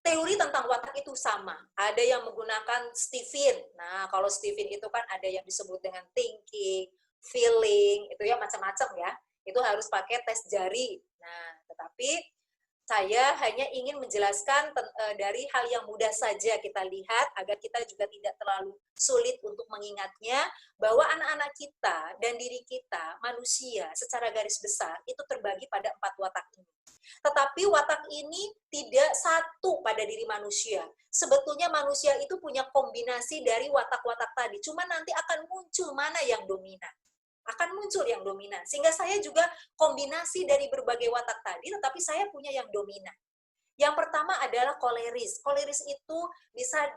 teori tentang watak itu sama. Ada yang menggunakan Stephen. Nah, kalau Stephen itu kan ada yang disebut dengan thinking, feeling, itu ya macam-macam ya. Itu harus pakai tes jari. Nah, tetapi saya hanya ingin menjelaskan dari hal yang mudah saja kita lihat agar kita juga tidak terlalu sulit untuk mengingatnya, bahwa anak-anak kita dan diri kita, manusia secara garis besar itu terbagi pada 4 watak ini. Tetapi watak ini tidak satu pada diri manusia. Sebetulnya manusia itu punya kombinasi dari watak-watak tadi, cuma nanti akan muncul mana yang dominan. Akan muncul yang dominan. Sehingga saya juga kombinasi dari berbagai watak tadi, tetapi saya punya yang dominan. Yang pertama adalah koleris. Koleris itu bisa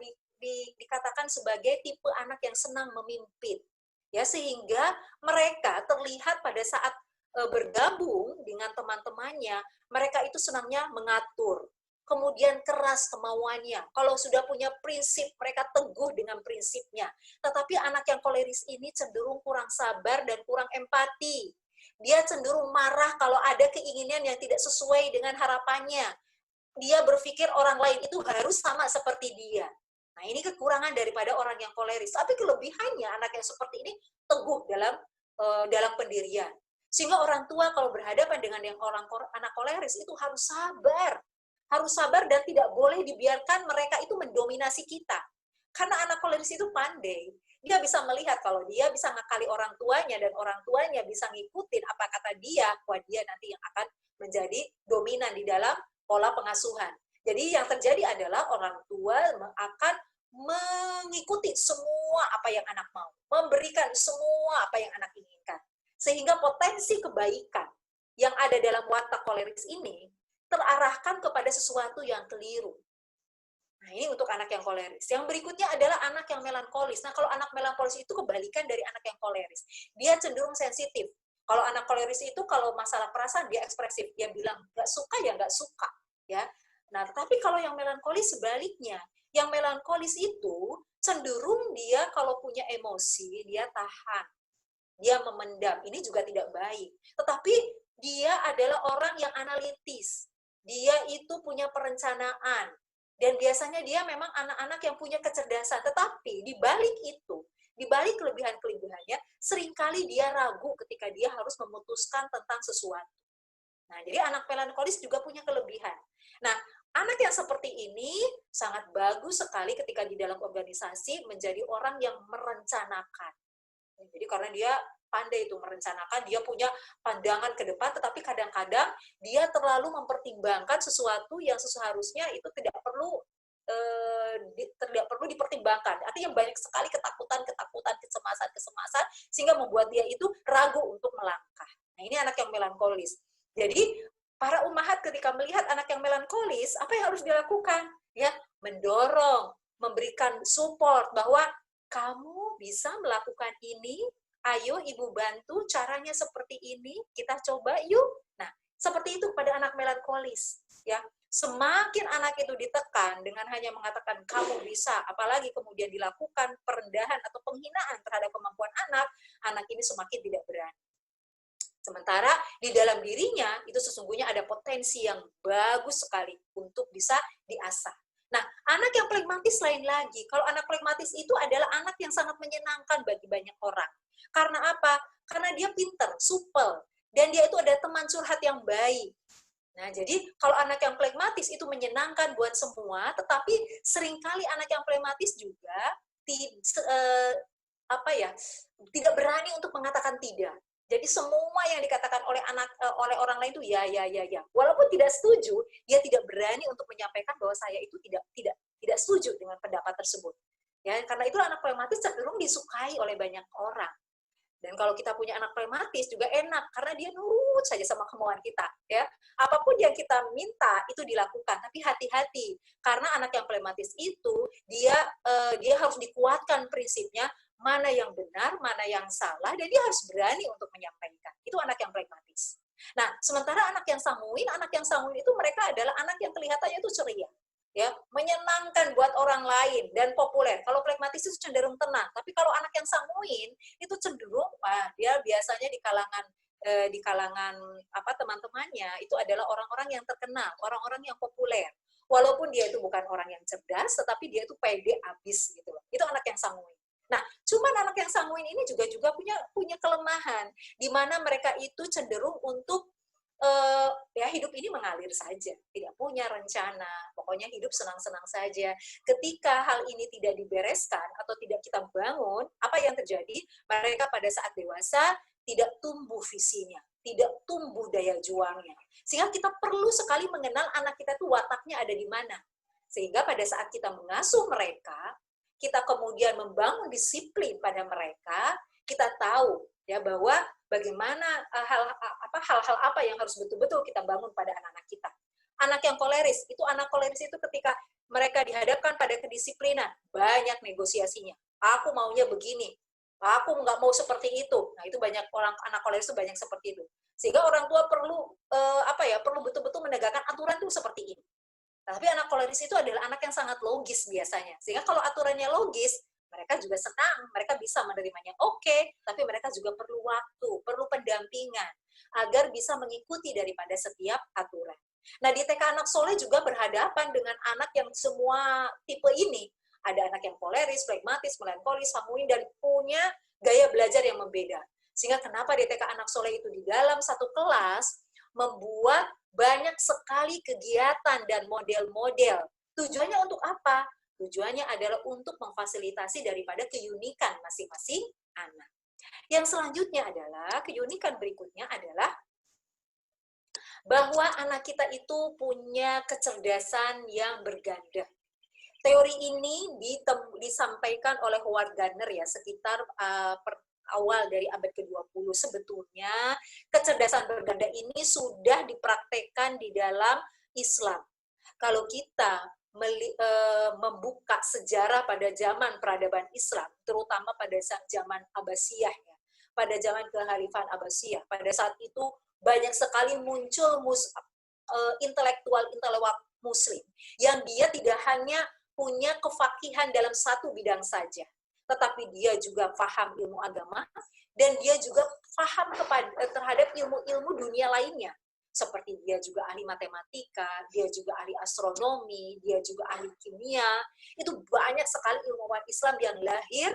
dikatakan sebagai tipe anak yang senang memimpin. Ya, sehingga mereka terlihat pada saat bergabung dengan teman-temannya, mereka itu senangnya mengatur, kemudian keras kemauannya. Kalau sudah punya prinsip, mereka teguh dengan prinsipnya. Tetapi anak yang koleris ini cenderung kurang sabar dan kurang empati. Dia cenderung marah kalau ada keinginan yang tidak sesuai dengan harapannya. Dia berpikir orang lain itu harus sama seperti dia. Nah, ini kekurangan daripada orang yang koleris. Tapi kelebihannya anak yang seperti ini teguh dalam pendirian. Sehingga orang tua kalau berhadapan dengan yang anak koleris itu harus sabar. Harus sabar dan tidak boleh dibiarkan mereka itu mendominasi kita. Karena anak koleris itu pandai. Dia bisa melihat kalau dia bisa ngakali orang tuanya dan orang tuanya bisa ngikutin apa kata dia, wah dia nanti yang akan menjadi dominan di dalam pola pengasuhan. Jadi yang terjadi adalah orang tua akan mengikuti semua apa yang anak mau, memberikan semua apa yang anak inginkan. Sehingga potensi kebaikan yang ada dalam watak koleris ini terarahkan kepada sesuatu yang keliru. Nah, ini untuk anak yang koleris. Yang berikutnya adalah anak yang melankolis. Nah, kalau anak melankolis itu kebalikan dari anak yang koleris. Dia cenderung sensitif. Kalau anak koleris itu kalau masalah perasaan dia ekspresif. Dia bilang nggak suka ya nggak suka. Ya. Nah, tetapi kalau yang melankolis sebaliknya. Yang melankolis itu cenderung dia kalau punya emosi, dia tahan. Dia memendam. Ini juga tidak baik. Tetapi dia adalah orang yang analitis. Dia itu punya perencanaan. Dan biasanya dia memang anak-anak yang punya kecerdasan. Tetapi di balik itu, di balik kelebihan-kelebihannya, seringkali dia ragu ketika dia harus memutuskan tentang sesuatu. Nah, jadi anak melankolis juga punya kelebihan. Nah, anak yang seperti ini sangat bagus sekali ketika di dalam organisasi menjadi orang yang merencanakan. Jadi karena dia pandai itu merencanakan, dia punya pandangan ke depan, tetapi kadang-kadang dia terlalu mempertimbangkan sesuatu yang seharusnya itu tidak perlu dipertimbangkan. Artinya banyak sekali ketakutan, kecemasan, sehingga membuat dia itu ragu untuk melangkah. Nah, ini anak yang melankolis. Jadi para umahat ketika melihat anak yang melankolis, apa yang harus dilakukan? Ya, mendorong, memberikan support bahwa kamu bisa melakukan ini, ayo ibu bantu, caranya seperti ini, kita coba yuk. Nah, seperti itu pada anak melankolis. Ya, semakin anak itu ditekan dengan hanya mengatakan kamu bisa, apalagi kemudian dilakukan perendahan atau penghinaan terhadap kemampuan anak ini semakin tidak berani. Sementara di dalam dirinya itu sesungguhnya ada potensi yang bagus sekali untuk bisa diasah. Nah, anak yang pragmatis lain lagi. Kalau anak pragmatis itu adalah anak yang sangat menyenangkan bagi banyak orang. Karena apa? Karena dia pinter, supel, dan dia itu ada teman curhat yang baik. Nah, jadi kalau anak yang pragmatis itu menyenangkan buat semua, tetapi seringkali anak yang pragmatis juga tidak berani untuk mengatakan tidak. Jadi semua yang dikatakan oleh orang lain itu ya. Walaupun tidak setuju, dia tidak berani untuk menyampaikan bahwa saya itu tidak setuju dengan pendapat tersebut. Ya, karena itu anak pragmatis cenderung disukai oleh banyak orang. Dan kalau kita punya anak pragmatis juga enak karena dia nurut saja sama kemauan kita, ya. Apapun yang kita minta itu dilakukan, tapi hati-hati karena anak yang pragmatis itu dia harus dikuatkan prinsipnya mana yang benar, mana yang salah, dan dia harus berani untuk menyampaikan. Itu anak yang pragmatis. Nah, sementara anak yang sanguin itu mereka adalah anak yang kelihatannya itu ceria, ya, menyenangkan buat orang lain dan populer. Kalau pragmatis itu cenderung tenang, tapi kalau anak yang sanguin itu cenderung dia biasanya di kalangan teman-temannya itu adalah orang-orang yang terkenal, orang-orang yang populer, Walaupun dia itu bukan orang yang cerdas, tetapi dia itu pede abis gitu loh. Itu anak yang sanguin. Nah, cuman anak yang sanguin ini juga punya kelemahan, di mana mereka itu cenderung untuk ya hidup ini mengalir saja, tidak punya rencana, pokoknya hidup senang-senang saja. Ketika hal ini tidak dibereskan atau tidak kita bangun, apa yang terjadi? Mereka pada saat dewasa tidak tumbuh visinya, tidak tumbuh daya juangnya. Sehingga kita perlu sekali mengenal anak kita itu wataknya ada di mana. Sehingga pada saat kita mengasuh mereka, kita kemudian membangun disiplin pada mereka, kita tahu ya bahwa bagaimana hal-hal apa yang harus betul-betul kita bangun pada anak-anak kita. Anak yang koleris, anak koleris itu ketika mereka dihadapkan pada kedisiplinan, banyak negosiasinya. Aku maunya begini, aku nggak mau seperti itu. Nah, itu banyak orang anak koleris itu banyak seperti itu. Sehingga orang tua perlu perlu betul-betul menegakkan aturan itu seperti ini. Tapi anak koleris itu adalah anak yang sangat logis biasanya. Sehingga kalau aturannya logis, mereka juga senang, mereka bisa menerimanya. Oke, tapi mereka juga perlu waktu, perlu pendampingan, agar bisa mengikuti daripada setiap aturan. Nah, di TK Anak Soleh juga berhadapan dengan anak yang semua tipe ini. Ada anak yang koleris, pragmatis, melankolis, sanguin, dan punya gaya belajar yang membeda. Sehingga kenapa di TK Anak Soleh itu di dalam satu kelas, membuat banyak sekali kegiatan dan model-model. Tujuannya untuk apa? Tujuannya adalah untuk memfasilitasi daripada keunikan masing-masing anak. Yang selanjutnya adalah, keunikan berikutnya adalah bahwa anak kita itu punya kecerdasan yang berganda. Teori ini disampaikan oleh Howard Gardner ya, sekitar awal dari abad ke-20. Sebetulnya kecerdasan berganda ini sudah dipraktekkan di dalam Islam. Kalau kita membuka sejarah pada zaman peradaban Islam, terutama pada zaman Abbasiyah ya, pada zaman Kekhalifahan Abbasiyah, pada saat itu banyak sekali muncul intelektual Muslim yang dia tidak hanya punya kefakihan dalam satu bidang saja, tetapi dia juga paham ilmu agama dan dia juga paham terhadap ilmu-ilmu dunia lainnya. Seperti dia juga ahli matematika, dia juga ahli astronomi, dia juga ahli kimia. Itu banyak sekali ilmuwan Islam yang lahir.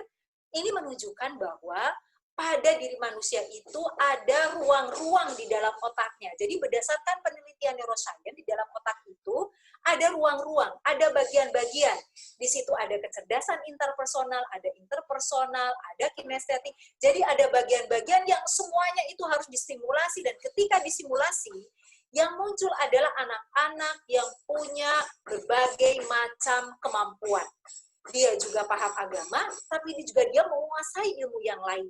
Ini menunjukkan bahwa pada diri manusia itu ada ruang-ruang di dalam otaknya. Jadi berdasarkan penelitian neuroscience, di dalam otak itu ada ruang-ruang, ada bagian-bagian. Di situ ada kecerdasan interpersonal, ada interpersonal, ada kinestetik. Jadi ada bagian-bagian yang semuanya itu harus distimulasi, dan ketika disimulasi, yang muncul adalah anak-anak yang punya berbagai macam kemampuan. Dia juga paham agama, tapi dia menguasai ilmu yang lain.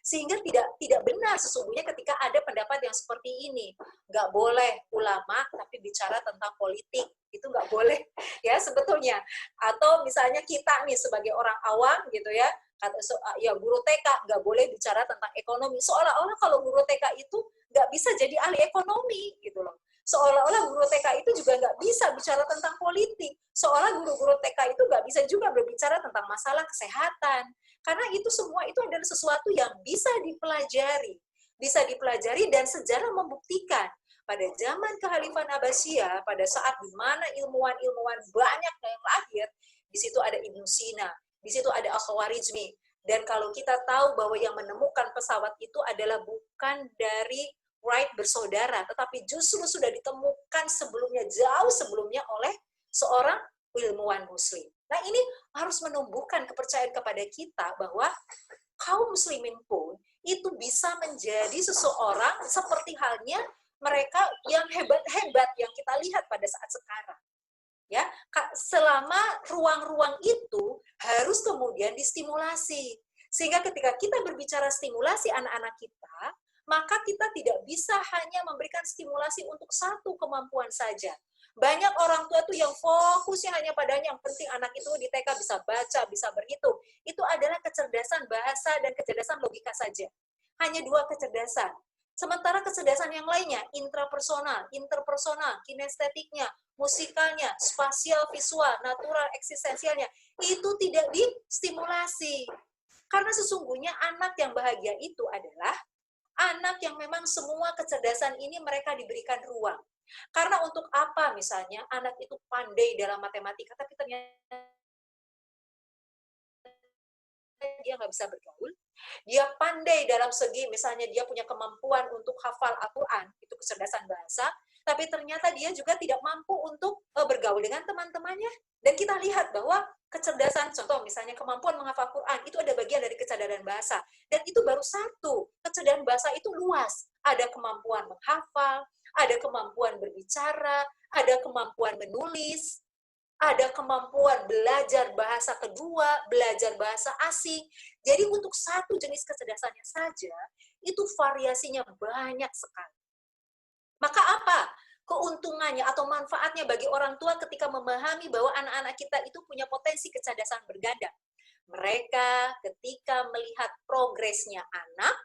Sehingga tidak benar sesungguhnya ketika ada pendapat yang seperti ini. Nggak boleh ulama tapi bicara tentang politik. Itu nggak boleh ya sebetulnya. Atau misalnya kita nih sebagai orang awam gitu ya, guru TK nggak boleh bicara tentang ekonomi. Seolah-olah kalau guru TK itu nggak bisa jadi ahli ekonomi gitu loh. Seolah-olah guru TK itu juga nggak bisa bicara tentang politik. Seolah guru-guru TK itu nggak bisa juga berbicara tentang masalah kesehatan. Karena itu semua itu adalah sesuatu yang bisa dipelajari dan sejarah membuktikan pada zaman Kekhalifahan Abbasiyah, pada saat di mana ilmuwan-ilmuwan banyak yang lahir, di situ ada Ibnu Sina, di situ ada Al-Khawarizmi. Dan kalau kita tahu bahwa yang menemukan pesawat itu adalah bukan dari Wright bersaudara, tetapi justru sudah ditemukan sebelumnya, jauh sebelumnya oleh seorang ilmuwan Muslim. Nah, ini harus menumbuhkan kepercayaan kepada kita bahwa kaum muslimin pun itu bisa menjadi seseorang seperti halnya mereka yang hebat-hebat yang kita lihat pada saat sekarang. Ya, selama ruang-ruang itu harus kemudian distimulasi. Sehingga ketika kita berbicara stimulasi anak-anak kita, maka kita tidak bisa hanya memberikan stimulasi untuk satu kemampuan saja. Banyak orang tua tuh yang fokusnya hanya padanya, yang penting anak itu di TK bisa baca, bisa berhitung. Itu adalah kecerdasan bahasa dan kecerdasan logika saja. Hanya dua kecerdasan. Sementara kecerdasan yang lainnya, intrapersonal, interpersonal, kinestetiknya, musikalnya, spasial, visual, natural, eksistensialnya, itu tidak distimulasi. Karena sesungguhnya anak yang bahagia itu adalah anak yang memang semua kecerdasan ini mereka diberikan ruang. Karena untuk apa misalnya anak itu pandai dalam matematika, tapi ternyata dia nggak bisa bergaul, dia pandai dalam segi misalnya dia punya kemampuan untuk hafal Al-Quran, itu kecerdasan bahasa, tapi ternyata dia juga tidak mampu untuk bergaul dengan teman-temannya. Dan kita lihat bahwa kecerdasan, contoh misalnya kemampuan menghafal Quran, itu ada bagian dari kecerdasan bahasa. Dan itu baru satu, kecerdasan bahasa itu luas. Ada kemampuan menghafal, ada kemampuan berbicara, ada kemampuan menulis, ada kemampuan belajar bahasa kedua, belajar bahasa asing. Jadi untuk satu jenis kecerdasannya saja, itu variasinya banyak sekali. Maka apa? Keuntungannya atau manfaatnya bagi orang tua ketika memahami bahwa anak-anak kita itu punya potensi kecerdasan berganda. Mereka ketika melihat progresnya anak,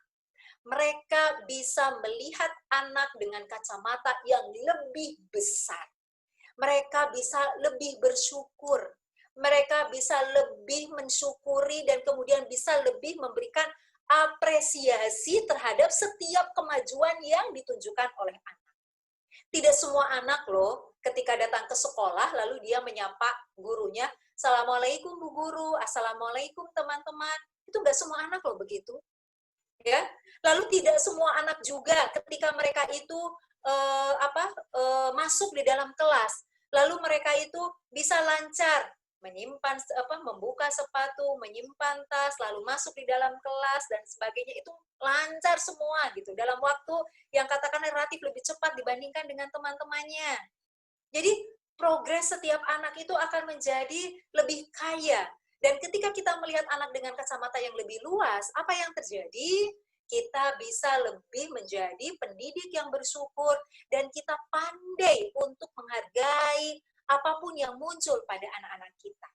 mereka bisa melihat anak dengan kacamata yang lebih besar. Mereka bisa lebih bersyukur, mereka bisa lebih mensyukuri dan kemudian bisa lebih memberikan apresiasi terhadap setiap kemajuan yang ditunjukkan oleh anak. Tidak semua anak loh ketika datang ke sekolah lalu dia menyapa gurunya, "Assalamualaikum Bu Guru, Assalamualaikum teman-teman." Itu nggak semua anak loh begitu. Ya, lalu tidak semua anak juga ketika mereka itu masuk di dalam kelas, lalu mereka itu bisa lancar menyimpan membuka sepatu, menyimpan tas, lalu masuk di dalam kelas dan sebagainya, itu lancar semua gitu dalam waktu yang katakan relatif lebih cepat dibandingkan dengan teman-temannya. Jadi progres setiap anak itu akan menjadi lebih kaya. Dan ketika kita melihat anak dengan kacamata yang lebih luas, apa yang terjadi? Kita bisa lebih menjadi pendidik yang bersyukur dan kita pandai untuk menghargai apapun yang muncul pada anak-anak kita.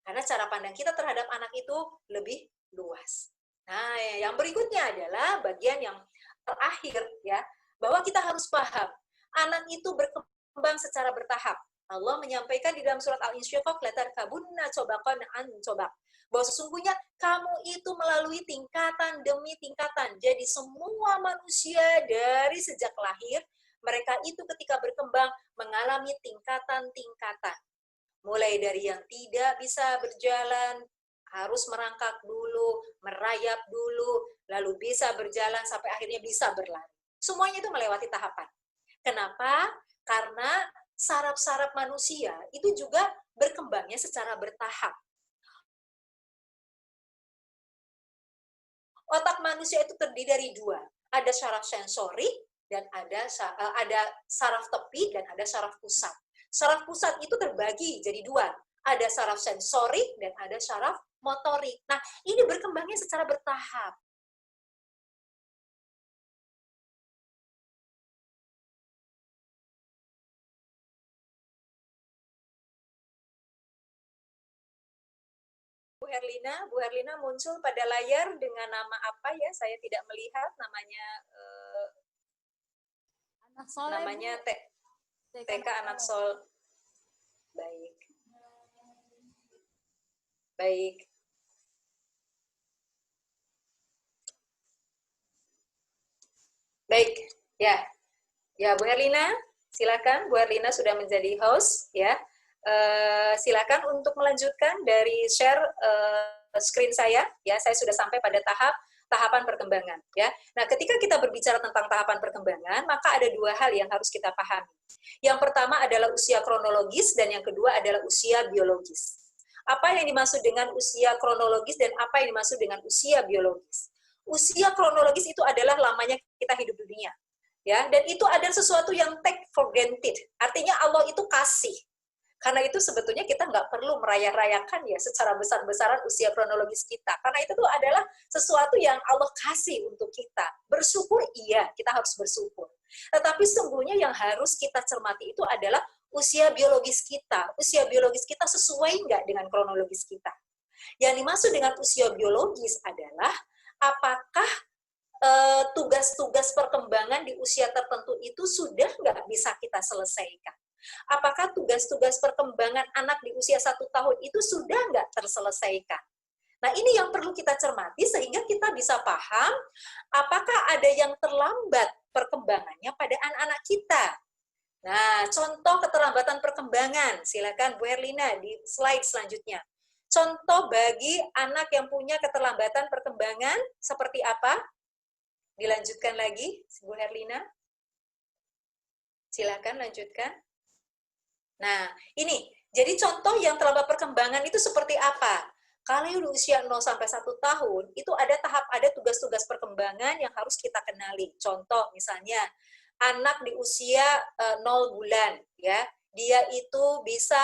Karena cara pandang kita terhadap anak itu lebih luas. Nah, yang berikutnya adalah bagian yang terakhir ya, bahwa kita harus paham anak itu berkembang secara bertahap. Allah menyampaikan di dalam surat Al-Insyiqaq, latarkabunna tobaqan an tobaq, bahwa sesungguhnya kamu itu melalui tingkatan demi tingkatan. Jadi semua manusia dari sejak lahir, mereka itu ketika berkembang mengalami tingkatan-tingkatan. Mulai dari yang tidak bisa berjalan, harus merangkak dulu, merayap dulu, lalu bisa berjalan sampai akhirnya bisa berlari. Semuanya itu melewati tahapan. Kenapa? Karena saraf-saraf manusia itu juga berkembangnya secara bertahap. Otak manusia itu terdiri dari dua. Ada saraf sensori dan ada saraf tepi dan ada saraf pusat. Saraf pusat itu terbagi jadi dua. Ada saraf sensorik dan ada saraf motorik. Nah, ini berkembangnya secara bertahap. Bu Herlina muncul pada layar dengan nama apa ya? Saya tidak melihat namanya. Anak Soleh, namanya TK Anak Sol. Baik. Baik. Baik. Ya. Ya, Bu Herlina, silakan. Bu Herlina sudah menjadi host ya. Silakan untuk melanjutkan dari share screen saya. Ya, saya sudah sampai pada tahapan perkembangan. Ya, nah ketika kita berbicara tentang tahapan perkembangan, maka ada dua hal yang harus kita pahami. Yang pertama adalah usia kronologis dan yang kedua adalah usia biologis. Apa yang dimaksud dengan usia kronologis dan apa yang dimaksud dengan usia biologis? Usia kronologis itu adalah lamanya kita hidup di dunia. Ya, dan itu adalah sesuatu yang take for granted. Artinya Allah itu kasih. Karena itu sebetulnya kita nggak perlu meraya-rayakan ya secara besar-besaran usia kronologis kita. Karena itu tuh adalah sesuatu yang Allah kasih untuk kita. Bersyukur, iya, kita harus bersyukur. Tetapi sungguhnya yang harus kita cermati itu adalah usia biologis kita. Usia biologis kita sesuai nggak dengan kronologis kita? Yang dimaksud dengan usia biologis adalah apakah tugas-tugas perkembangan di usia tertentu itu sudah nggak bisa kita selesaikan? Apakah tugas-tugas perkembangan anak di usia 1 tahun itu sudah nggak terselesaikan? Nah, ini yang perlu kita cermati sehingga kita bisa paham apakah ada yang terlambat perkembangannya pada anak-anak kita. Nah, contoh keterlambatan perkembangan. Silakan Bu Herlina di slide selanjutnya. Contoh bagi anak yang punya keterlambatan perkembangan seperti apa? Dilanjutkan lagi, Bu Herlina. Silakan lanjutkan. Nah, ini. Jadi contoh yang terlambat perkembangan itu seperti apa? Kalau di usia 0 sampai 1 tahun, itu ada tugas-tugas perkembangan yang harus kita kenali. Contoh misalnya, anak di usia 0 bulan, ya, dia itu bisa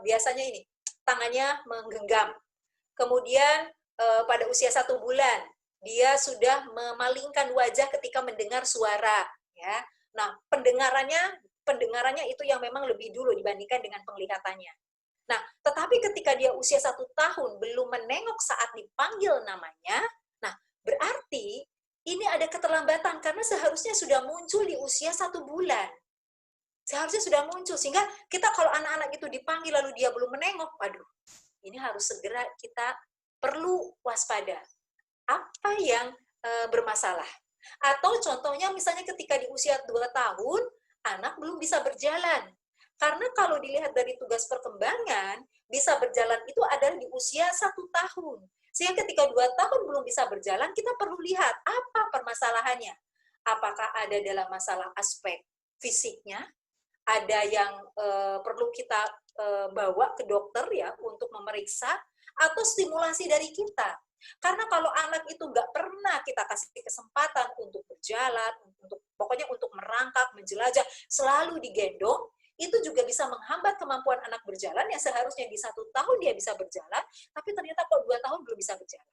biasanya ini, tangannya menggenggam. Kemudian pada usia 1 bulan, dia sudah memalingkan wajah ketika mendengar suara, ya. Nah, pendengarannya itu yang memang lebih dulu dibandingkan dengan penglihatannya. Nah, tetapi ketika dia usia 1 tahun belum menengok saat dipanggil namanya, nah berarti ini ada keterlambatan karena seharusnya sudah muncul di usia 1 bulan. Seharusnya sudah muncul sehingga kita kalau anak-anak itu dipanggil lalu dia belum menengok, waduh, ini harus segera kita perlu waspada. Apa yang bermasalah? Atau contohnya misalnya ketika di usia 2 tahun, anak belum bisa berjalan. Karena kalau dilihat dari tugas perkembangan, bisa berjalan itu adalah di usia 1 tahun. Sehingga ketika 2 tahun belum bisa berjalan, kita perlu lihat apa permasalahannya. Apakah ada dalam masalah aspek fisiknya, ada yang perlu kita bawa ke dokter ya untuk memeriksa, atau stimulasi dari kita. Karena kalau anak itu nggak pernah kita kasih kesempatan untuk berjalan, pokoknya untuk merangkak, menjelajah, selalu digendong, itu juga bisa menghambat kemampuan anak berjalan yang seharusnya di 1 tahun dia bisa berjalan, tapi ternyata kok 2 tahun belum bisa berjalan.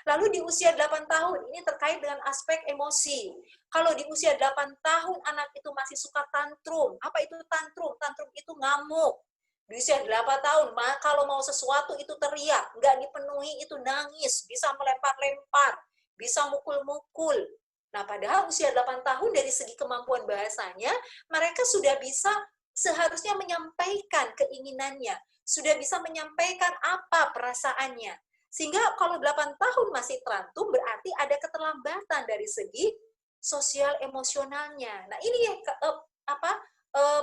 Lalu di usia 8 tahun, ini terkait dengan aspek emosi. Kalau di usia 8 tahun anak itu masih suka tantrum. Apa itu tantrum? Tantrum itu ngamuk. Di usia 8 tahun, kalau mau sesuatu itu teriak, nggak dipenuhi itu nangis, bisa melempar-lempar, bisa mukul-mukul. Nah, padahal usia 8 tahun dari segi kemampuan bahasanya, mereka sudah bisa seharusnya menyampaikan keinginannya, sudah bisa menyampaikan apa perasaannya. Sehingga kalau 8 tahun masih terantem, berarti ada keterlambatan dari segi sosial emosionalnya. Nah, ini ya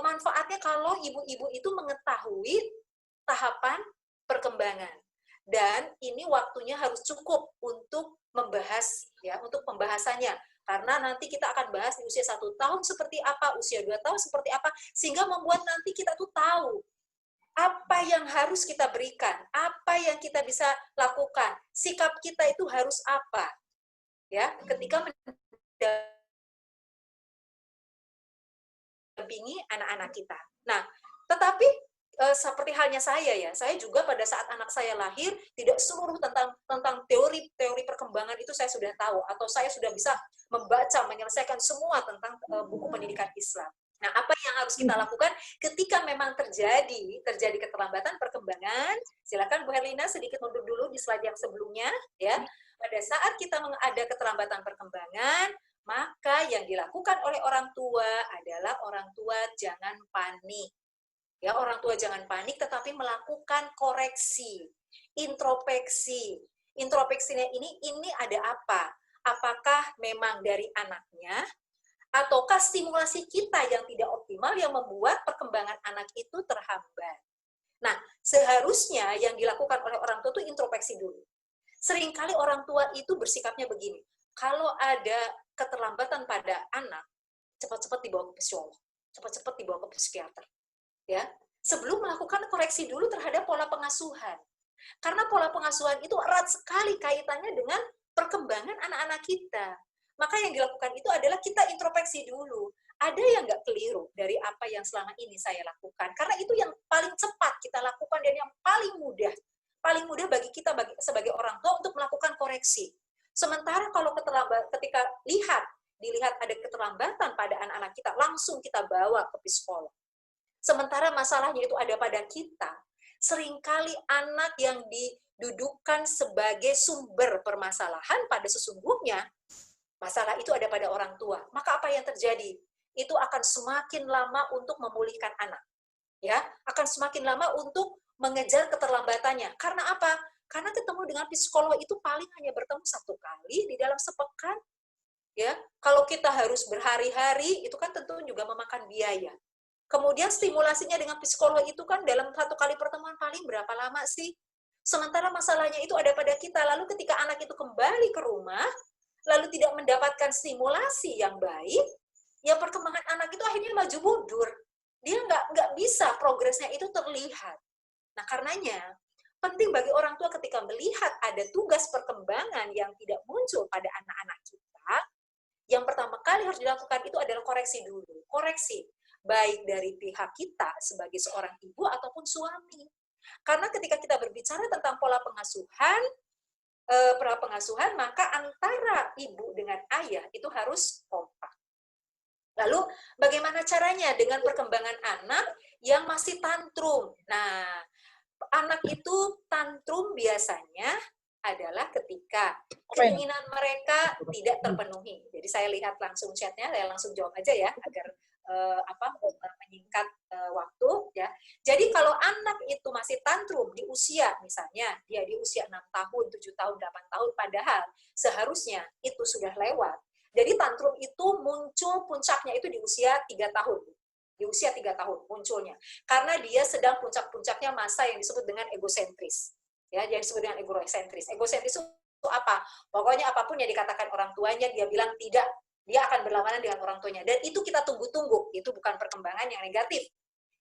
manfaatnya kalau ibu-ibu itu mengetahui tahapan perkembangan. Dan ini waktunya harus cukup untuk membahas ya, untuk pembahasannya. Karena nanti kita akan bahas di usia 1 tahun seperti apa, usia 2 tahun seperti apa, sehingga membuat nanti kita tuh tahu apa yang harus kita berikan, apa yang kita bisa lakukan, sikap kita itu harus apa, ya, ketika mendampingi anak-anak kita. Nah, tetapi seperti halnya saya juga pada saat anak saya lahir tidak seluruh tentang teori perkembangan itu saya sudah tahu atau saya sudah bisa membaca menyelesaikan semua tentang buku pendidikan Islam. Nah, apa yang harus kita lakukan ketika memang terjadi keterlambatan perkembangan? Silakan Bu Herlina sedikit mundur dulu di slide yang sebelumnya, ya. Pada saat kita ada keterlambatan perkembangan, maka yang dilakukan oleh orang tua adalah orang tua jangan panik. Ya, orang tua jangan panik tetapi melakukan koreksi, introspeksi. Introspeksinya ini ada apa? Apakah memang dari anaknya ataukah stimulasi kita yang tidak optimal yang membuat perkembangan anak itu terhambat. Nah, seharusnya yang dilakukan oleh orang tua itu introspeksi dulu. Seringkali orang tua itu bersikapnya begini, kalau ada keterlambatan pada anak, cepat-cepat dibawa ke psikolog, cepat-cepat dibawa ke psikiater. Ya, sebelum melakukan koreksi dulu terhadap pola pengasuhan. Karena pola pengasuhan itu erat sekali kaitannya dengan perkembangan anak-anak kita. Maka yang dilakukan itu adalah kita introspeksi dulu. Ada yang nggak keliru dari apa yang selama ini saya lakukan. Karena itu yang paling cepat kita lakukan dan yang paling mudah. Paling mudah bagi kita sebagai orang tua untuk melakukan koreksi. Sementara kalau ketika dilihat ada keterlambatan pada anak-anak kita, langsung kita bawa ke psikolog. Sementara masalahnya itu ada pada kita, seringkali anak yang didudukan sebagai sumber permasalahan pada sesungguhnya, masalah itu ada pada orang tua. Maka apa yang terjadi? Itu akan semakin lama untuk memulihkan anak. Ya, akan semakin lama untuk mengejar keterlambatannya. Karena apa? Karena ketemu dengan psikolog itu paling hanya bertemu 1 kali di dalam sepekan. ya. Kalau kita harus berhari-hari, itu kan tentu juga memakan biaya. Kemudian stimulasinya dengan psikolog itu kan dalam satu kali pertemuan paling berapa lama sih? Sementara masalahnya itu ada pada kita. Lalu ketika anak itu kembali ke rumah, lalu tidak mendapatkan stimulasi yang baik, ya perkembangan anak itu akhirnya maju mundur. Dia nggak bisa progresnya itu terlihat. Nah, karenanya penting bagi orang tua ketika melihat ada tugas perkembangan yang tidak muncul pada anak-anak kita, yang pertama kali harus dilakukan itu adalah koreksi dulu. Koreksi, baik dari pihak kita sebagai seorang ibu ataupun suami. Karena ketika kita berbicara tentang pola pengasuhan, maka antara ibu dengan ayah itu harus kompak. Lalu bagaimana caranya dengan perkembangan anak yang masih tantrum? Nah, anak itu tantrum biasanya adalah ketika keinginan mereka tidak terpenuhi. Jadi saya lihat langsung chatnya, saya langsung jawab aja ya agar menyingkat waktu ya. Jadi kalau anak itu masih tantrum di usia misalnya dia di usia 6 tahun, 7 tahun, 8 tahun padahal seharusnya itu sudah lewat. Jadi tantrum itu muncul puncaknya itu di usia 3 tahun. Di usia 3 tahun munculnya. Karena dia sedang puncak-puncaknya masa yang disebut dengan egosentris. Ya, yang disebut dengan egosentris. Egosentris itu apa? Pokoknya apapun yang dikatakan orang tuanya, dia bilang tidak. Dia akan berlawanan dengan orang tuanya. Dan itu kita tunggu-tunggu. Itu bukan perkembangan yang negatif.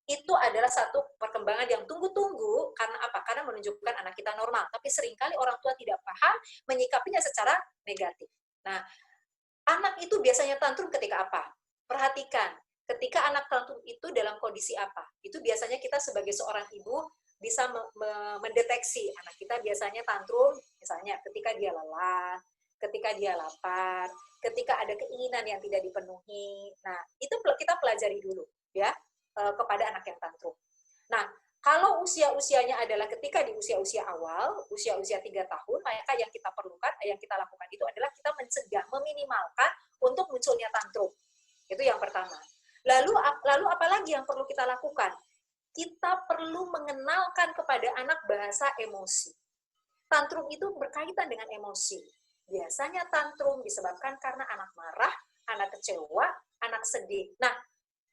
Itu adalah satu perkembangan yang tunggu-tunggu. Karena apa? Karena menunjukkan anak kita normal. Tapi seringkali orang tua tidak paham menyikapinya secara negatif. Nah, anak itu biasanya tantrum ketika apa? Perhatikan, ketika anak tantrum itu dalam kondisi apa? Itu biasanya kita sebagai seorang ibu bisa mendeteksi anak kita biasanya tantrum, misalnya ketika dia lelah, ketika dia lapar, ketika ada keinginan yang tidak dipenuhi. Nah, itu kita pelajari dulu ya kepada anak yang tantrum. Nah, kalau usia-usianya adalah ketika di usia-usia awal, usia-usia 3 tahun, maka yang kita perlukan, yang kita lakukan itu adalah kita mencegah, meminimalkan untuk munculnya tantrum. Itu yang pertama. Lalu apa lagi yang perlu kita lakukan? Kita perlu mengenalkan kepada anak bahasa emosi. Tantrum itu berkaitan dengan emosi. Biasanya tantrum disebabkan karena anak marah, anak kecewa, anak sedih. Nah,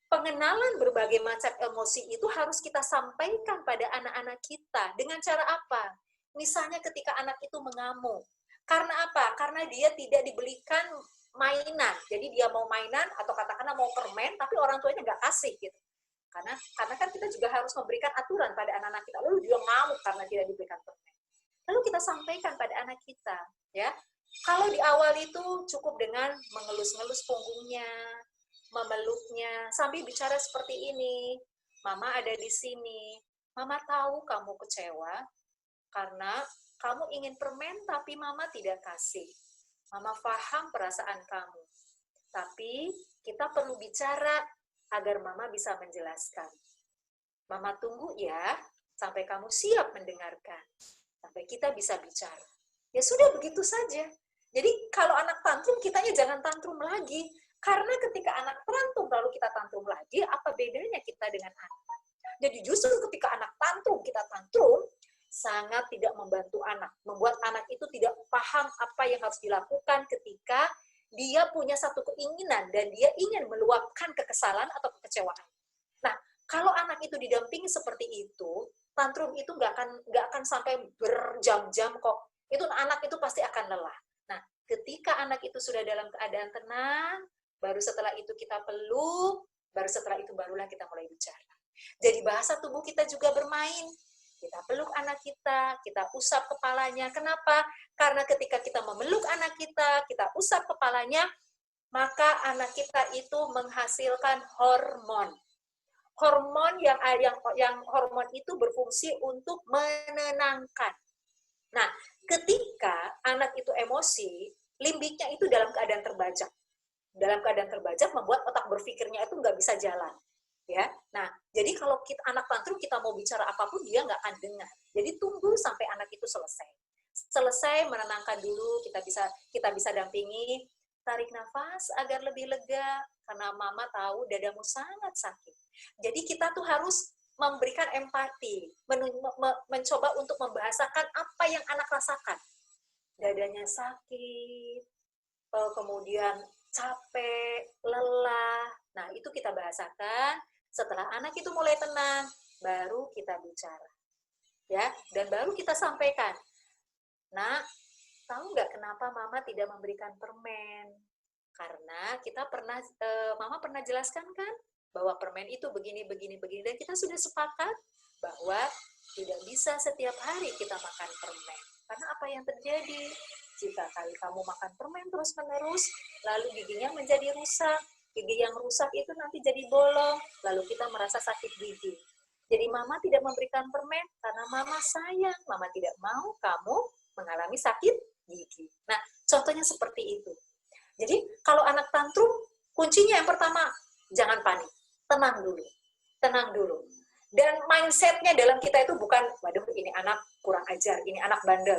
pengenalan berbagai macam emosi itu harus kita sampaikan pada anak-anak kita. Dengan cara apa? Misalnya ketika anak itu mengamuk. Karena apa? Karena dia tidak dibelikan mainan. Jadi dia mau mainan atau katakanlah mau permen, tapi orang tuanya nggak kasih gitu. Karena kan kita juga harus memberikan aturan pada anak-anak kita. Lalu dia ngamuk karena tidak diberikan permen. Lalu kita sampaikan pada anak kita, ya. Kalau di awal itu cukup dengan mengelus-ngelus punggungnya, memeluknya, sambil bicara seperti ini, Mama ada di sini, Mama tahu kamu kecewa, karena kamu ingin permen tapi Mama tidak kasih. Mama paham perasaan kamu, tapi kita perlu bicara agar Mama bisa menjelaskan. Mama tunggu ya, sampai kamu siap mendengarkan, sampai kita bisa bicara. Ya sudah begitu saja. Jadi kalau anak tantrum, kitanya jangan tantrum lagi. Karena ketika anak tantrum, lalu kita tantrum lagi, apa bedanya kita dengan anak? Jadi justru ketika anak tantrum, kita tantrum, sangat tidak membantu anak. Membuat anak itu tidak paham apa yang harus dilakukan ketika dia punya satu keinginan dan dia ingin meluapkan kekesalan atau kekecewaan. Nah, kalau anak itu didampingi seperti itu, tantrum itu nggak akan sampai berjam-jam kok. Itu anak itu pasti akan lelah. Nah, ketika anak itu sudah dalam keadaan tenang, baru setelah itu kita peluk, baru setelah itu barulah kita mulai bicara. Jadi bahasa tubuh kita juga bermain. Kita peluk anak kita usap kepalanya. Kenapa? Karena ketika kita memeluk anak kita usap kepalanya, maka anak kita itu menghasilkan hormon. Hormon yang hormon itu berfungsi untuk menenangkan. Nah, ketika anak itu emosi, limbiknya itu dalam keadaan terbajak. Dalam keadaan terbajak membuat otak berpikirnya itu nggak bisa jalan. Ya, nah jadi kalau anak tantrum kita mau bicara apapun dia nggak akan dengar. Jadi tunggu sampai anak itu selesai menenangkan dulu, kita bisa dampingi, tarik nafas agar lebih lega karena mama tahu dadamu sangat sakit. Jadi kita tuh harus memberikan empati, mencoba untuk membahasakan apa yang anak rasakan. Dadanya sakit, kemudian capek, lelah. Nah, itu kita bahasakan. Setelah anak itu mulai tenang, baru kita bicara. Ya, dan baru kita sampaikan. Nah, tahu nggak kenapa mama tidak memberikan permen? Karena kita pernah, mama pernah jelaskan kan, bahwa permen itu begini, begini, begini, dan kita sudah sepakat bahwa tidak bisa setiap hari kita makan permen. Karena apa yang terjadi? Jika kali kamu makan permen terus-menerus, lalu giginya menjadi rusak. Gigi yang rusak itu nanti jadi bolong, lalu kita merasa sakit gigi. Jadi mama tidak memberikan permen karena mama sayang, mama tidak mau kamu mengalami sakit gigi. Nah, contohnya seperti itu. Jadi kalau anak tantrum, kuncinya yang pertama, jangan panik, tenang dulu, tenang dulu. Dan mindsetnya dalam kita itu bukan, waduh ini anak kurang ajar, ini anak bandel.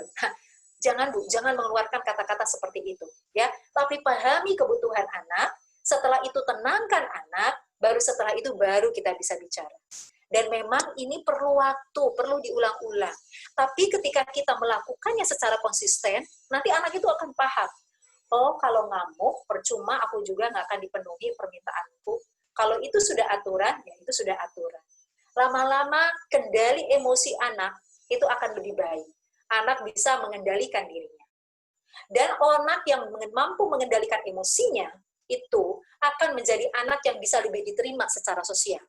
Jangan Bu, jangan mengeluarkan kata-kata seperti itu, ya. Tapi pahami kebutuhan anak, setelah itu tenangkan anak, baru setelah itu baru kita bisa bicara. Dan memang ini perlu waktu, perlu diulang-ulang. Tapi ketika kita melakukannya secara konsisten, nanti anak itu akan paham. Oh, kalau ngamuk, percuma aku juga nggak akan dipenuhi permintaanku. Kalau itu sudah aturan, ya itu sudah aturan. Lama-lama kendali emosi anak itu akan lebih baik. Anak bisa mengendalikan dirinya. Dan anak yang mampu mengendalikan emosinya, itu akan menjadi anak yang bisa lebih diterima secara sosial.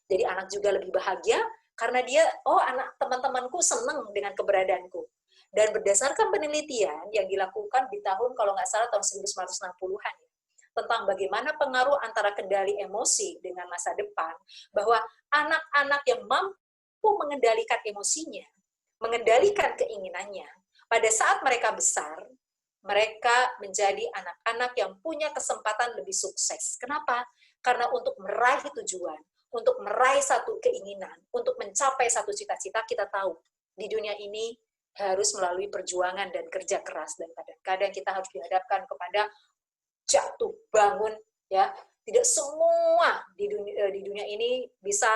Jadi anak juga lebih bahagia karena dia, oh anak teman-temanku senang dengan keberadaanku. Dan berdasarkan penelitian yang dilakukan di tahun, kalau nggak salah tahun 1960-an, tentang bagaimana pengaruh antara kendali emosi dengan masa depan, bahwa anak-anak yang mampu mengendalikan emosinya, mengendalikan keinginannya, pada saat mereka besar, mereka menjadi anak-anak yang punya kesempatan lebih sukses. Kenapa? Karena untuk meraih tujuan, untuk meraih satu keinginan, untuk mencapai satu cita-cita, kita tahu di dunia ini harus melalui perjuangan dan kerja keras, dan kadang-kadang kita harus dihadapkan kepada jatuh bangun, ya. Tidak semua di dunia ini bisa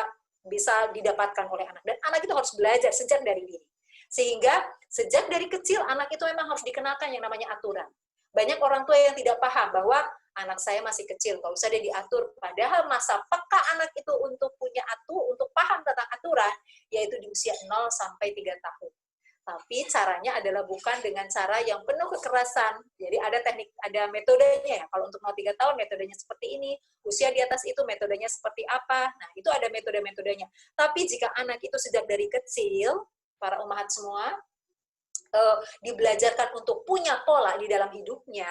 didapatkan oleh anak, dan anak itu harus belajar sejak dari dini. Sehingga sejak dari kecil anak itu memang harus dikenalkan yang namanya aturan. Banyak orang tua yang tidak paham bahwa anak saya masih kecil, nggak usah dia diatur. Padahal masa peka anak itu untuk untuk paham tentang aturan, yaitu di usia 0 sampai 3 tahun. Tapi caranya adalah bukan dengan cara yang penuh kekerasan. Jadi ada teknik, ada metodenya ya. Kalau untuk 0-3 tahun metodenya seperti ini, usia di atas itu metodenya seperti apa. Nah, itu ada metode-metodenya. Tapi jika anak itu sejak dari kecil, para ummahat semua, dibelajarkan untuk punya pola di dalam hidupnya,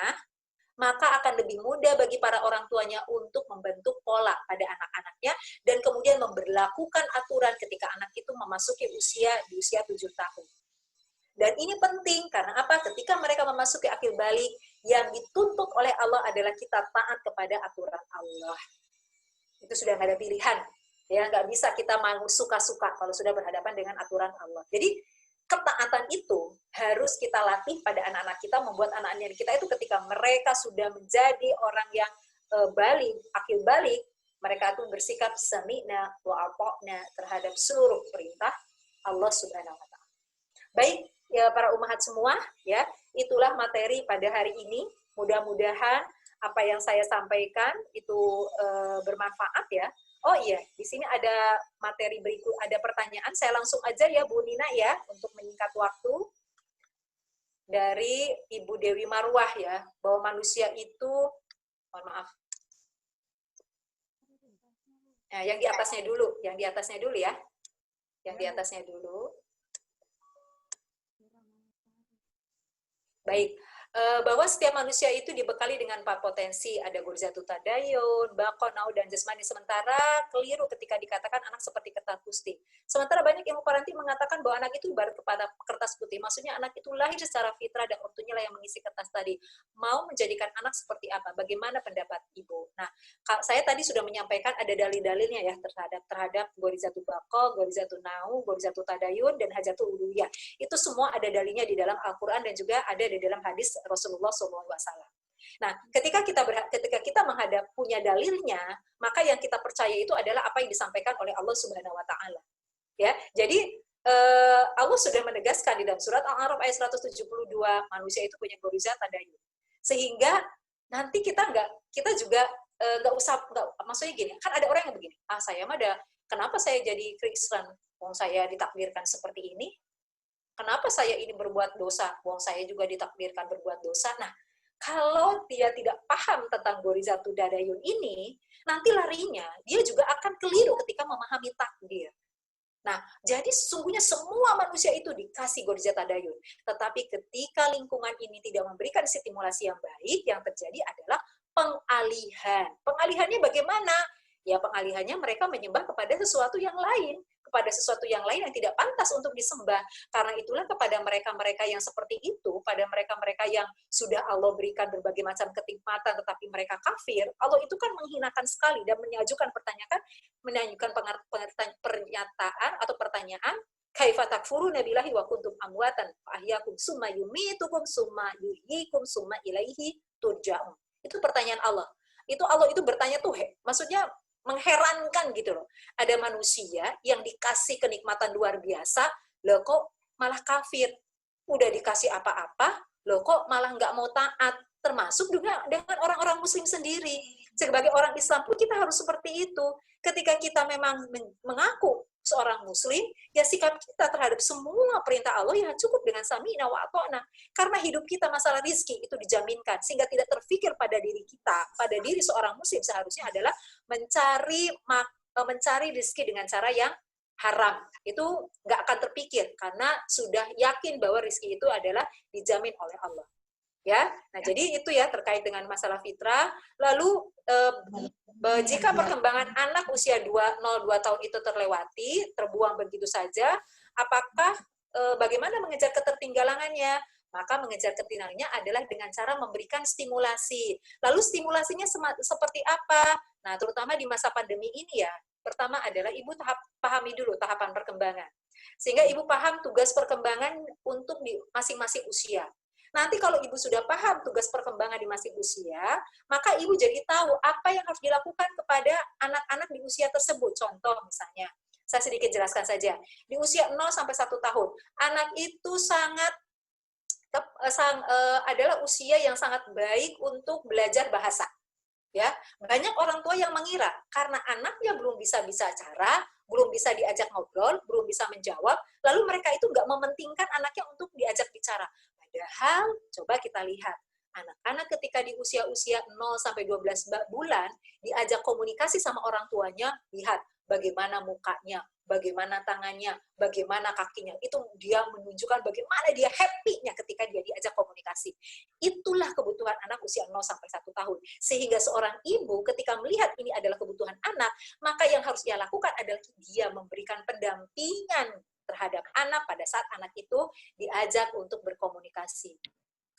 maka akan lebih mudah bagi para orang tuanya untuk membentuk pola pada anak-anaknya dan kemudian memberlakukan aturan ketika anak itu memasuki di usia 7 tahun. Dan ini penting karena apa? Ketika mereka memasuki akil balik, yang dituntut oleh Allah adalah kita taat kepada aturan Allah. Itu sudah nggak ada pilihan. Ya, nggak bisa kita mau suka-suka kalau sudah berhadapan dengan aturan Allah. Jadi ketaatan itu harus kita latih pada anak-anak kita, membuat anak-anak kita itu ketika mereka sudah menjadi orang yang balik, akil balik, mereka itu bersikap sami'na wa ata'na terhadap seluruh perintah Allah Subhanahu wa taala. Baik, ya para ummahat semua, ya, itulah materi pada hari ini. Mudah-mudahan apa yang saya sampaikan itu bermanfaat ya. Oh iya, di sini ada materi berikut, ada pertanyaan. Saya langsung aja ya Bu Nina ya, untuk menyingkat waktu. Dari Ibu Dewi Marwah ya, bahwa manusia itu, mohon maaf. Nah, yang di atasnya dulu ya. Yang di atasnya dulu. Baik, bahwa setiap manusia itu dibekali dengan 4 potensi, ada gurzatu tadayun, bakonau, dan jasmani. Sementara keliru ketika dikatakan anak seperti kertas putih. Sementara banyak ilmu parenting mengatakan bahwa anak itu ibarat kepada kertas putih. Maksudnya anak itu lahir secara fitrah dan ortunya lah yang mengisi kertas tadi. Mau menjadikan anak seperti apa? Bagaimana pendapat Ibu? Nah, saya tadi sudah menyampaikan ada dalil-dalilnya ya terhadap gorizatu bako, gorizatu nau, gorizatu tadayun, dan hajatul uluhiyah. Itu semua ada dalilnya di dalam Al-Quran dan juga ada di dalam hadis Rasulullah SAW. Nah, ketika kita punya dalilnya, maka yang kita percaya itu adalah apa yang disampaikan oleh Allah Subhanahu Wa Taala. Ya, jadi Allah sudah menegaskan di dalam surat Al-A'raf ayat 172, manusia itu punya gorizat tadayun. Sehingga nanti kita juga maksudnya gini, kan ada orang yang begini, saya mah kenapa saya jadi Kristen, wong saya ditakdirkan seperti ini, kenapa saya ini berbuat dosa, wong saya juga ditakdirkan berbuat dosa. Nah, kalau dia tidak paham tentang Gorizatu Dadayun ini, nanti larinya dia juga akan keliru ketika memahami takdir. Nah, jadi sesungguhnya semua manusia itu dikasih Gorizat Tadayun. Tetapi ketika lingkungan ini tidak memberikan stimulasi yang baik, yang terjadi adalah pengalihan. Pengalihannya bagaimana? Ya, pengalihannya mereka menyembah kepada sesuatu yang lain, kepada sesuatu yang lain yang tidak pantas untuk disembah. Karena itulah kepada mereka-mereka yang seperti itu, pada mereka-mereka yang sudah Allah berikan berbagai macam kenikmatan, tetapi mereka kafir, Allah itu kan menghinakan sekali dan mengajukan pernyataan atau pertanyaan, kaifa takfuruna billahi wa kuntum amwatan fa ahyakum summa yumitukum summa yuhyikum summa ilaihi turja'un. Itu pertanyaan Allah. Allah itu bertanya tuh, maksudnya mengherankan gitu loh. Ada manusia yang dikasih kenikmatan luar biasa, loh kok malah kafir. Udah dikasih apa-apa, loh kok malah nggak mau taat. Termasuk juga dengan orang-orang muslim sendiri. Sebagai orang Islam pun kita harus seperti itu. Ketika kita memang mengaku seorang muslim, ya sikap kita terhadap semua perintah Allah ya cukup dengan sami'na wa ata'na. Karena hidup kita masalah rizki itu dijaminkan, sehingga tidak terfikir pada diri kita, pada diri seorang muslim seharusnya adalah mencari rizki dengan cara yang haram. Itu nggak akan terpikir, karena sudah yakin bahwa rizki itu adalah dijamin oleh Allah. Ya, nah jadi itu ya terkait dengan masalah fitrah. Lalu jika perkembangan anak usia 0-2 tahun itu terlewati, terbuang begitu saja, apakah bagaimana mengejar ketertinggalannya? Maka mengejar ketertinggalannya adalah dengan cara memberikan stimulasi. Lalu stimulasinya seperti apa? Nah, terutama di masa pandemi ini ya. Pertama adalah ibu pahami dulu tahapan perkembangan. Sehingga ibu paham tugas perkembangan untuk di masing-masing usia. Nanti kalau ibu sudah paham tugas perkembangan di masing usia, maka ibu jadi tahu apa yang harus dilakukan kepada anak-anak di usia tersebut. Contoh misalnya, saya sedikit jelaskan saja. Di usia 0 sampai 1 tahun, anak itu adalah usia yang sangat baik untuk belajar bahasa. Ya, banyak orang tua yang mengira karena anaknya belum bisa bicara, belum bisa diajak ngobrol, belum bisa menjawab, lalu mereka itu nggak mementingkan anaknya untuk diajak bicara. Padahal, coba kita lihat, anak-anak ketika di usia-usia 0 sampai 12 bulan diajak komunikasi sama orang tuanya, lihat bagaimana mukanya, bagaimana tangannya, bagaimana kakinya. Itu dia menunjukkan bagaimana dia happy-nya ketika dia diajak komunikasi. Itulah kebutuhan anak usia 0 sampai 1 tahun. Sehingga seorang ibu ketika melihat ini adalah kebutuhan anak, maka yang harus ia lakukan adalah dia memberikan pendampingan terhadap anak pada saat anak itu diajak untuk berkomunikasi.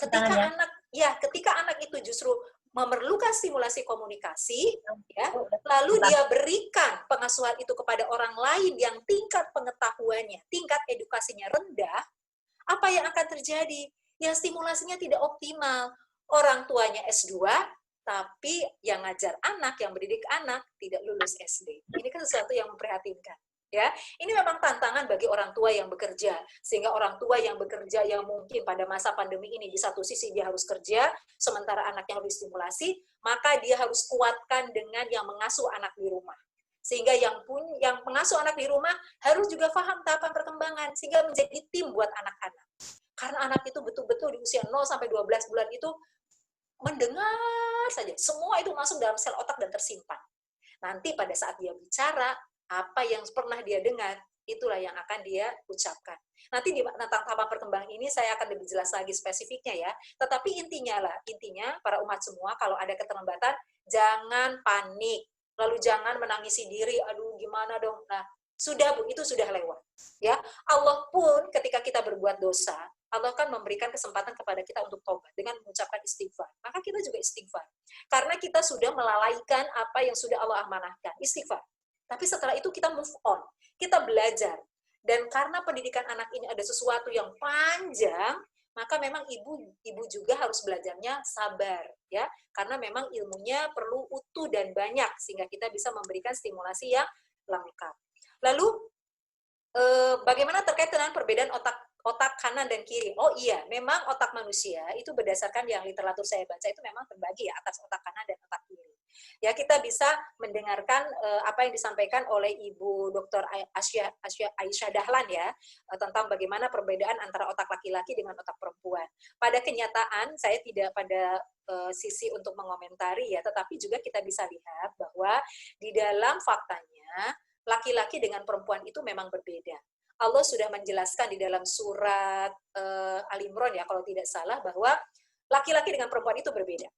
Ketika anak itu justru memerlukan stimulasi komunikasi, ya, lalu dia berikan pengasuhan itu kepada orang lain yang tingkat pengetahuannya, tingkat edukasinya rendah, apa yang akan terjadi? Ya stimulasinya tidak optimal. Orang tuanya S2, tapi yang ngajar anak, yang mendidik anak tidak lulus SD. Ini kan sesuatu yang memprihatinkan. Ya, ini memang tantangan bagi orang tua yang bekerja, sehingga orang tua yang bekerja yang mungkin pada masa pandemi ini di satu sisi dia harus kerja, sementara anaknya harus distimulasi, maka dia harus kuatkan dengan yang mengasuh anak di rumah. Sehingga yang mengasuh anak di rumah harus juga paham tahapan perkembangan, sehingga menjadi tim buat anak-anak. Karena anak itu betul-betul di usia 0 sampai 12 bulan itu mendengar saja, semua itu masuk dalam sel otak dan tersimpan. Nanti pada saat dia bicara, apa yang pernah dia dengar, itulah yang akan dia ucapkan. Nanti tentang tahapan perkembangan ini saya akan lebih jelas lagi spesifiknya ya. Tetapi intinya para umat semua, kalau ada keterlambatan, jangan panik. Lalu jangan menangisi diri, aduh gimana dong. Nah, sudah Bu, itu sudah lewat. Ya, Allah pun ketika kita berbuat dosa, Allah kan memberikan kesempatan kepada kita untuk tobat dengan mengucapkan istighfar. Maka kita juga istighfar. Karena kita sudah melalaikan apa yang sudah Allah amanahkan. Istighfar. Tapi setelah itu kita move on, kita belajar. Dan karena pendidikan anak ini ada sesuatu yang panjang, maka memang ibu juga harus belajarnya sabar, ya. Karena memang ilmunya perlu utuh dan banyak, sehingga kita bisa memberikan stimulasi yang lengkap. Lalu, bagaimana terkait dengan perbedaan otak kanan dan kiri? Oh iya, memang otak manusia itu berdasarkan yang literatur saya baca itu memang terbagi ya atas otak kanan dan otak kiri. Ya, kita bisa mendengarkan apa yang disampaikan oleh Ibu Dr. Aisyah Dahlan ya, tentang bagaimana perbedaan antara otak laki-laki dengan otak perempuan. Pada kenyataan, saya tidak pada sisi untuk mengomentari ya, tetapi juga kita bisa lihat bahwa di dalam faktanya, laki-laki dengan perempuan itu memang berbeda. Allah sudah menjelaskan di dalam surat Al-Imran ya, kalau tidak salah, bahwa laki-laki dengan perempuan itu berbeda.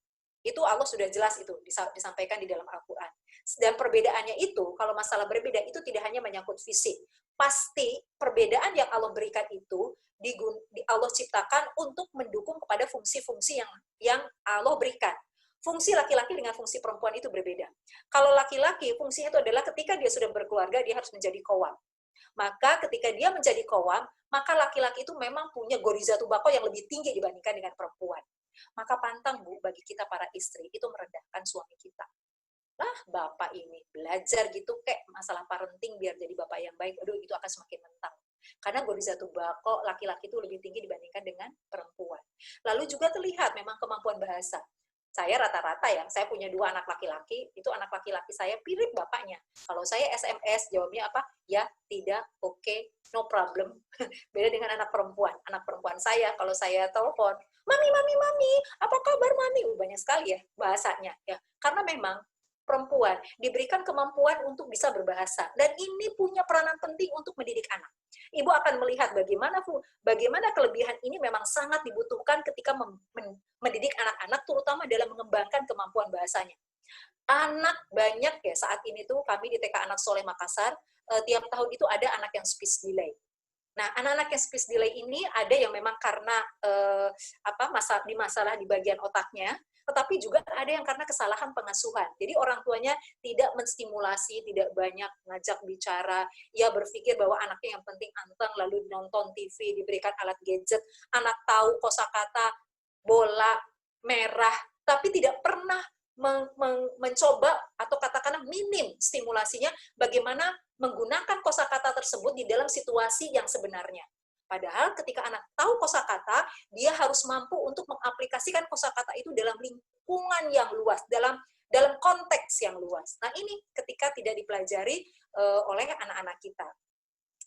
Itu Allah sudah jelas itu disampaikan di dalam Al-Quran. Dan perbedaannya itu, kalau masalah berbeda, itu tidak hanya menyangkut fisik. Pasti perbedaan yang Allah berikan itu Allah ciptakan untuk mendukung kepada fungsi-fungsi yang Allah berikan. Fungsi laki-laki dengan fungsi perempuan itu berbeda. Kalau laki-laki, fungsinya itu adalah ketika dia sudah berkeluarga, dia harus menjadi qawwam. Maka ketika dia menjadi qawwam, maka laki-laki itu memang punya gorizatu bako yang lebih tinggi dibandingkan dengan perempuan. Maka pantang, Bu, bagi kita para istri, itu merendahkan suami kita. Lah, bapak ini belajar gitu, kayak masalah parenting biar jadi bapak yang baik, aduh, itu akan semakin mental. Karena gorizatu bako, laki-laki itu lebih tinggi dibandingkan dengan perempuan. Lalu juga terlihat memang kemampuan bahasa. Saya rata-rata ya, saya punya 2 anak laki-laki, itu anak laki-laki saya mirip bapaknya. Kalau saya SMS, jawabnya apa? Ya, tidak, oke, no problem. Beda dengan anak perempuan. Anak perempuan saya, kalau saya telepon, mami, mami, mami, apa kabar mami? Banyak sekali ya bahasanya. Ya, karena memang perempuan diberikan kemampuan untuk bisa berbahasa. Dan ini punya peranan penting untuk mendidik anak. Ibu akan melihat bagaimana kelebihan ini memang sangat dibutuhkan ketika mendidik anak-anak, terutama dalam mengembangkan kemampuan bahasanya. Anak banyak ya saat ini tuh kami di TK Anak Soleh Makassar, tiap tahun itu ada anak yang speech delay. Nah, anak-anak yang speech delay ini ada yang memang karena masalah di bagian otaknya, tetapi juga ada yang karena kesalahan pengasuhan. Jadi orang tuanya tidak menstimulasi, tidak banyak ngajak bicara, ia berpikir bahwa anaknya yang penting anteng, lalu nonton TV, diberikan alat gadget, anak tahu kosakata bola, merah, tapi tidak pernah mencoba atau katakanlah minim stimulasinya bagaimana menggunakan kosakata tersebut di dalam situasi yang sebenarnya. Padahal ketika anak tahu kosakata, dia harus mampu untuk mengaplikasikan kosakata itu dalam lingkungan yang luas, dalam konteks yang luas. Nah, ini ketika tidak dipelajari oleh anak-anak kita.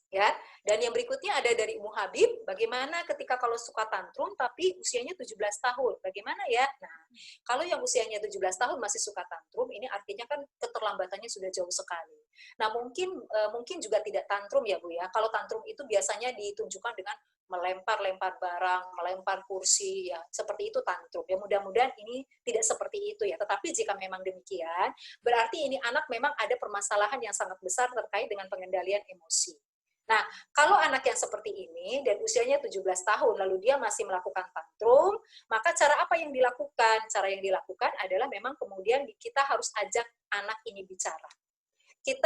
Ya, dan yang berikutnya ada dari Ummu Habib, bagaimana ketika kalau suka tantrum tapi usianya 17 tahun, bagaimana ya? Nah, kalau yang usianya 17 tahun masih suka tantrum, ini artinya kan keterlambatannya sudah jauh sekali. Nah, mungkin juga tidak tantrum ya, Bu ya. Kalau tantrum itu biasanya ditunjukkan dengan melempar-lempar barang, melempar kursi, ya seperti itu tantrum. Ya mudah-mudahan ini tidak seperti itu ya. Tetapi jika memang demikian, berarti ini anak memang ada permasalahan yang sangat besar terkait dengan pengendalian emosi. Nah, kalau anak yang seperti ini dan usianya 17 tahun lalu dia masih melakukan tantrum, maka cara apa yang dilakukan? Cara yang dilakukan adalah memang kemudian kita harus ajak anak ini bicara. Kita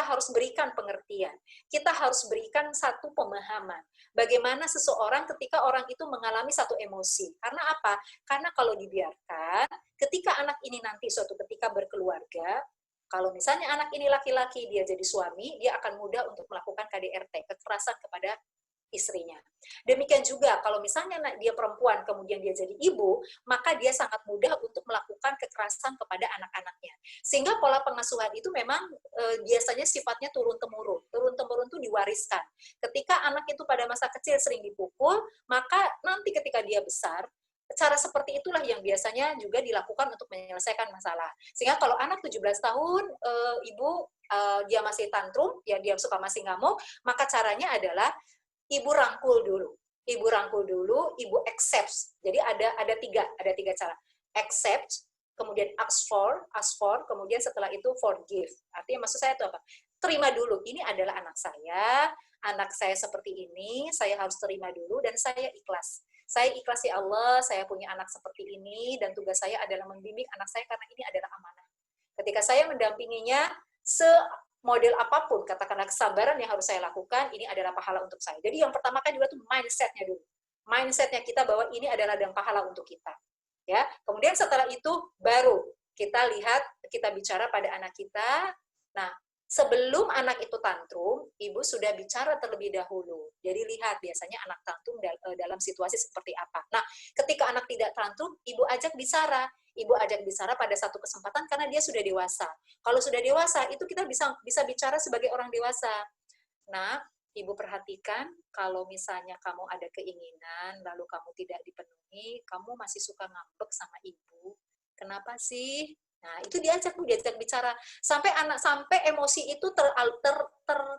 harus berikan pengertian. Kita harus berikan satu pemahaman. Bagaimana seseorang ketika orang itu mengalami satu emosi. Karena apa? Karena kalau dibiarkan, ketika anak ini nanti suatu ketika berkeluarga, kalau misalnya anak ini laki-laki, dia jadi suami, dia akan mudah untuk melakukan KDRT, kekerasan kepada istrinya. Demikian juga kalau misalnya dia perempuan, kemudian dia jadi ibu, maka dia sangat mudah untuk melakukan kekerasan kepada anak-anaknya. Sehingga pola pengasuhan itu memang biasanya sifatnya turun-temurun. Turun-temurun itu diwariskan. Ketika anak itu pada masa kecil sering dipukul, maka nanti ketika dia besar, cara seperti itulah yang biasanya juga dilakukan untuk menyelesaikan masalah. Sehingga kalau anak 17 tahun, ibu dia masih tantrum, ya dia suka masih ngamuk, maka caranya adalah ibu rangkul dulu. Ibu rangkul dulu, ibu accept. Jadi ada tiga cara. Accept, kemudian ask for, kemudian setelah itu forgive. Artinya maksud saya itu apa? Terima dulu, ini adalah anak saya seperti ini, saya harus terima dulu dan saya ikhlas. Saya ikhlas ya Allah, saya punya anak seperti ini, dan tugas saya adalah membimbing anak saya karena ini adalah amanah. Ketika saya mendampinginya, semodel apapun, katakanlah kesabaran yang harus saya lakukan, ini adalah pahala untuk saya. Jadi yang pertama kan juga tuh mindset-nya dulu. Mindset-nya kita bahwa ini adalah dan pahala untuk kita. Ya, kemudian setelah itu baru kita lihat, kita bicara pada anak kita. Nah, Sebelum anak itu tantrum, ibu sudah bicara terlebih dahulu. Jadi lihat biasanya anak tantrum dalam situasi seperti apa. Nah, ketika anak tidak tantrum, ibu ajak bicara. Ibu ajak bicara pada satu kesempatan karena dia sudah dewasa. Kalau sudah dewasa, itu kita bisa bicara sebagai orang dewasa. Nah, ibu perhatikan kalau misalnya kamu ada keinginan, lalu kamu tidak dipenuhi, kamu masih suka ngambek sama ibu. Kenapa sih? Nah, itu diajak bicara sampai emosi itu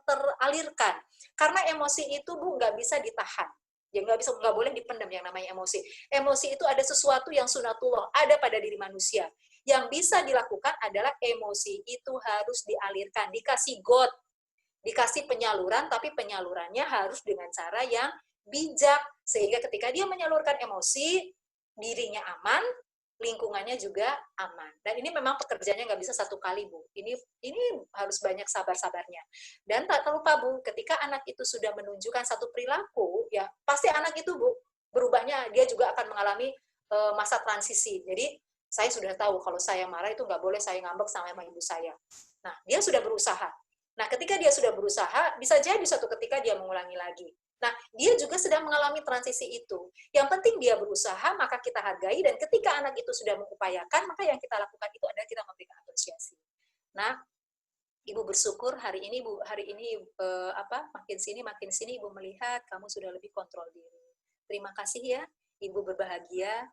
teralirkan. Karena emosi itu Bu nggak bisa ditahan. Ya nggak boleh dipendam yang namanya emosi. Emosi itu ada sesuatu yang sunatullah, ada pada diri manusia. Yang bisa dilakukan adalah emosi itu harus dialirkan, dikasih got, dikasih penyaluran, tapi penyalurannya harus dengan cara yang bijak. Sehingga ketika dia menyalurkan emosi, dirinya aman, lingkungannya juga aman. Dan ini memang pekerjaannya nggak bisa satu kali, Bu. Ini harus banyak sabar-sabarnya. Dan tak terlupa, Bu, ketika anak itu sudah menunjukkan satu perilaku, ya pasti anak itu, Bu, berubahnya dia juga akan mengalami masa transisi. Jadi saya sudah tahu kalau saya marah itu nggak boleh saya ngambek sama ibu saya. Nah, dia sudah berusaha. Nah, ketika dia sudah berusaha, bisa jadi suatu ketika dia mengulangi lagi. Nah, dia juga sedang mengalami transisi itu. Yang penting dia berusaha, maka kita hargai, dan ketika anak itu sudah mengupayakan, maka yang kita lakukan itu adalah kita memberikan apresiasi. Nah, Ibu bersyukur hari ini makin sini Ibu melihat kamu sudah lebih kontrol diri. Terima kasih ya, Ibu berbahagia.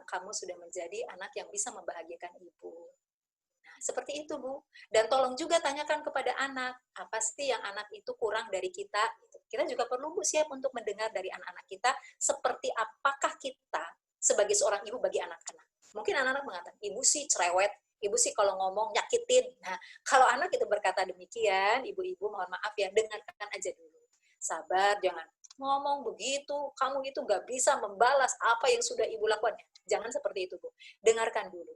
Kamu sudah menjadi anak yang bisa membahagiakan Ibu. Seperti itu, Bu. Dan tolong juga tanyakan kepada anak, apa sih yang anak itu kurang dari kita? Kita juga perlu, Bu, siap untuk mendengar dari anak-anak kita, seperti apakah kita sebagai seorang ibu bagi anak-anak. Mungkin anak-anak mengatakan, ibu sih cerewet, ibu sih kalau ngomong nyakitin. Nah, kalau anak itu berkata demikian, ibu-ibu mohon maaf ya, dengarkan aja dulu. Sabar, jangan ngomong begitu, kamu itu gak bisa membalas apa yang sudah ibu lakukan. Jangan seperti itu, Bu. Dengarkan dulu.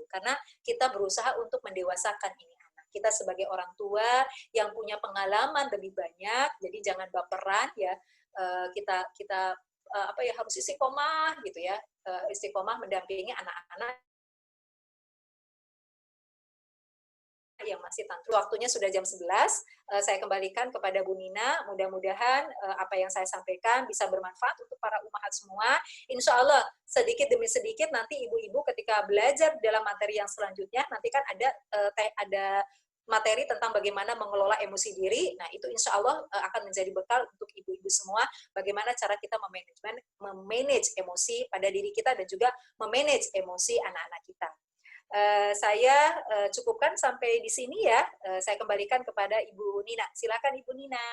Karena kita berusaha untuk mendewasakan ini anak. Kita sebagai orang tua yang punya pengalaman lebih banyak, jadi jangan baperan ya. Kita harus istiqomah gitu ya. Istiqomah mendampingi anak-anak yang masih tantrum. Waktunya sudah jam 11, saya kembalikan kepada Bu Nina. Mudah-mudahan apa yang saya sampaikan bisa bermanfaat untuk para umahat semua. Insya Allah, sedikit demi sedikit nanti ibu-ibu ketika belajar dalam materi yang selanjutnya, nanti kan ada materi tentang bagaimana mengelola emosi diri. Nah, itu insya Allah akan menjadi bekal untuk ibu-ibu semua, bagaimana cara kita memanage emosi pada diri kita dan juga memanage emosi anak-anak kita. Saya cukupkan sampai di sini ya. Saya kembalikan kepada Ibu Nina. Silakan Ibu Nina.